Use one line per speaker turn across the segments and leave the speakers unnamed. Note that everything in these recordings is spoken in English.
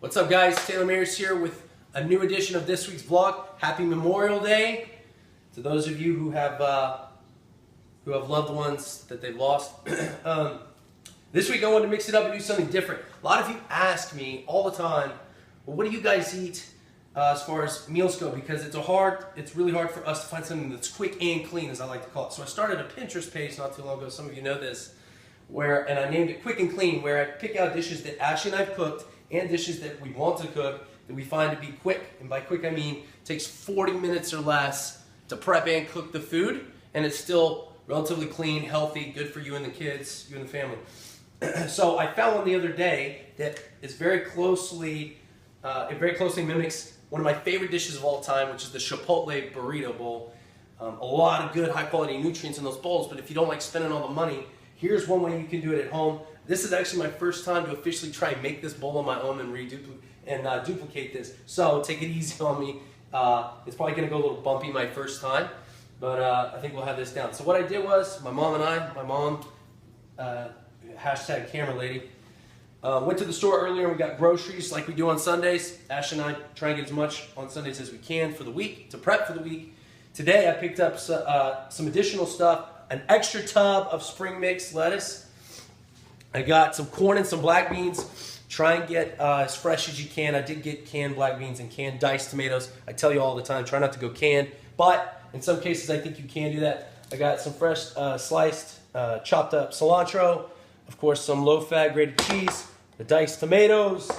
What's up, guys? Taylor Maris here with a new edition of this week's vlog. Happy Memorial Day to those of you who have loved ones that they've lost. This week I wanted to mix it up and do something different. A lot of you ask me all the time, well, what do you guys eat as far as meals go? Because it's really hard for us to find something that's quick and clean, as I like to call it. So I started a Pinterest page not too long ago. Some of you know this, and I named it Quick and Clean, where I pick out dishes that Ashley and I've cooked and dishes that we want to cook that we find to be quick. And by quick, I mean it takes 40 minutes or less to prep and cook the food, and it's still relatively clean, healthy, good for you and the kids, you and the family. So I found one the other day that is very closely, it very closely mimics one of my favorite dishes of all time, which is the Chipotle burrito bowl. A lot of good, high-quality nutrients in those bowls, but if you don't like spending all the money, here's one way you can do it at home. This is actually my first time to officially try and make this bowl on my own and duplicate this. So take it easy on me. It's probably going to go a little bumpy my first time, but I think we'll have this down. So what I did was, my mom, hashtag camera lady, went to the store earlier and we got groceries like we do on Sundays. Ash and I try and get as much on Sundays as we can for the week, to prep for the week. Today I picked up some additional stuff, an extra tub of spring mix lettuce. I got some corn and some black beans. Try and get as fresh as you can. I did get canned black beans and canned diced tomatoes. I tell you all the time, try not to go canned, but in some cases I think you can do that. I got some fresh sliced, chopped up cilantro, of course some low-fat grated cheese, the diced tomatoes,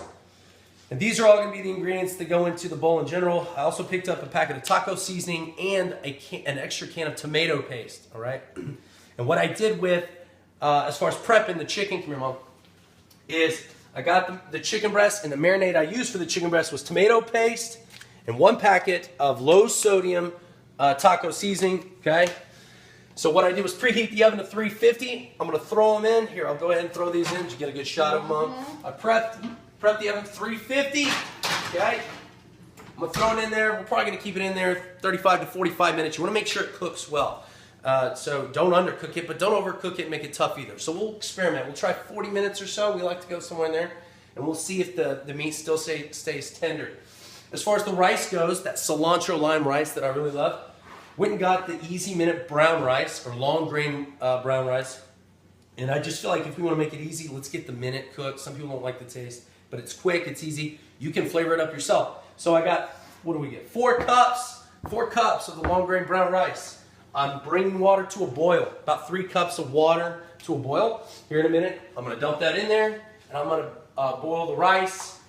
and these are all going to be the ingredients that go into the bowl in general. I also picked up a packet of taco seasoning and an extra can of tomato paste, all right? And what I did with, as far as prepping the chicken, come here, Mom, is I got the chicken breast, and the marinade I used for the chicken breast was tomato paste and 1 packet of low-sodium taco seasoning, okay? So what I did was preheat the oven to 350. I'm going to throw them in. Here, I'll go ahead and throw these in. Did you get a good shot of them, Mom? I prepped the oven to 350, okay? I'm going to throw it in there. We're probably going to keep it in there 35 to 45 minutes. You want to make sure it cooks well. So don't undercook it, but don't overcook it and make it tough either. So we'll experiment. We'll try 40 minutes or so. We like to go somewhere in there. And we'll see if the meat still stays tender. As far as the rice goes, that cilantro lime rice that I really love, went and got the Easy Minute brown rice, or long grain brown rice. And I just feel like if we want to make it easy, let's get the minute cooked. Some people don't like the taste, but it's quick, it's easy. You can flavor it up yourself. So I got, what do we get? 4 cups of the long grain brown rice. I'm bringing water to a boil, about 3 cups of water to a boil. Here in a minute, I'm going to dump that in there, and I'm going to boil the rice.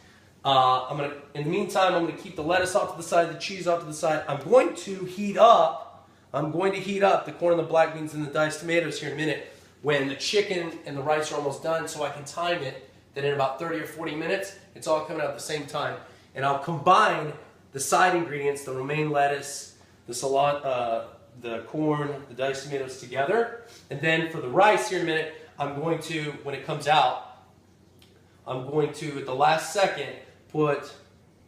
In the meantime, I'm going to keep the lettuce off to the side, the cheese off to the side. I'm going to heat up the corn and the black beans and the diced tomatoes here in a minute when the chicken and the rice are almost done, so I can time it that in about 30 or 40 minutes, it's all coming out at the same time. And I'll combine the side ingredients, the romaine lettuce, the corn, the diced tomatoes together. And then for the rice here in a minute, I'm going to, when it comes out, I'm going to, at the last second,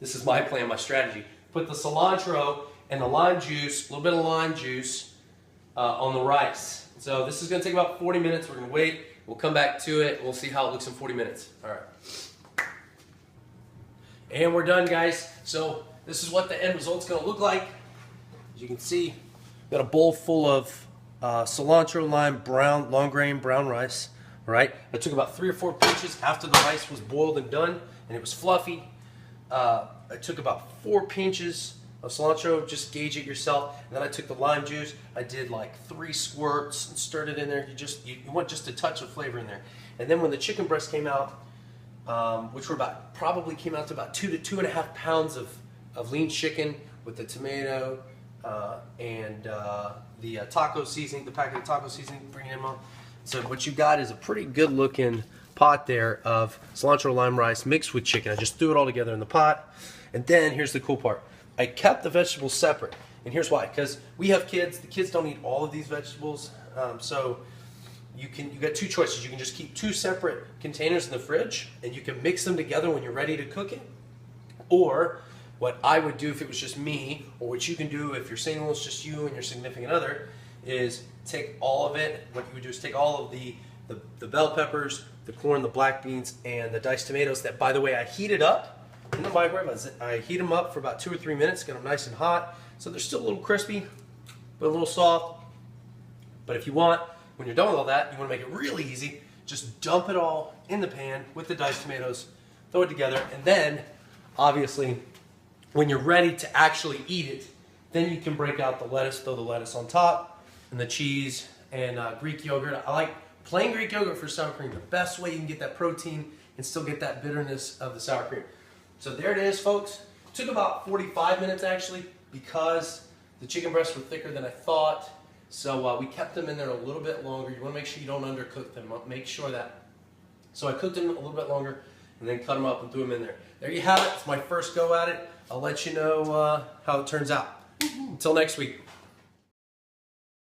this is my plan, my strategy, put the cilantro and the lime juice, a little bit of lime juice, on the rice. So this is going to take about 40 minutes. We're going to wait. We'll come back to it. We'll see how it looks in 40 minutes. All right. And we're done, guys. So this is what the end result's going to look like. As you can see, got a bowl full of cilantro, lime, long grain brown rice. All right. I took about 3 or 4 pinches after the rice was boiled and done, and it was fluffy. I took about 4 pinches of cilantro. Just gauge it yourself. And then I took the lime juice. I did like 3 squirts and stirred it in there. You want just a touch of flavor in there. And then when the chicken breast came out, which probably came out to about 2 to 2.5 pounds of lean chicken with the tomato and the taco seasoning, the packet of taco seasoning, bring it in, Mom. So what you got is a pretty good looking pot there of cilantro lime rice mixed with chicken. I just threw it all together in the pot. And then here's the cool part. I kept the vegetables separate. And here's why. Because we have kids. The kids don't eat all of these vegetables. So you got 2 choices. You can just keep 2 separate containers in the fridge, and you can mix them together when you're ready to cook it. Or what I would do if it was just me, or what you can do if you're single, it's just you and your significant other, is take all of it. What you would do is take all of the bell peppers, the corn, the black beans, and the diced tomatoes that, by the way, I heated up the microwave. I heat them up for about 2 or 3 minutes, get them nice and hot, so they're still a little crispy, but a little soft. But if you want, when you're done with all that, you want to make it really easy, just dump it all in the pan with the diced tomatoes, throw it together, and then, obviously, when you're ready to actually eat it, then you can break out the lettuce, throw the lettuce on top, and the cheese and Greek yogurt. I like plain Greek yogurt for sour cream. The best way you can get that protein and still get that bitterness of the sour cream. So there it is, folks. It took about 45 minutes actually because the chicken breasts were thicker than I thought. So we kept them in there a little bit longer. You want to make sure you don't undercook them. Make sure that. So I cooked them a little bit longer and then cut them up and threw them in there. There you have it. It's my first go at it. I'll let you know how it turns out. Until next week.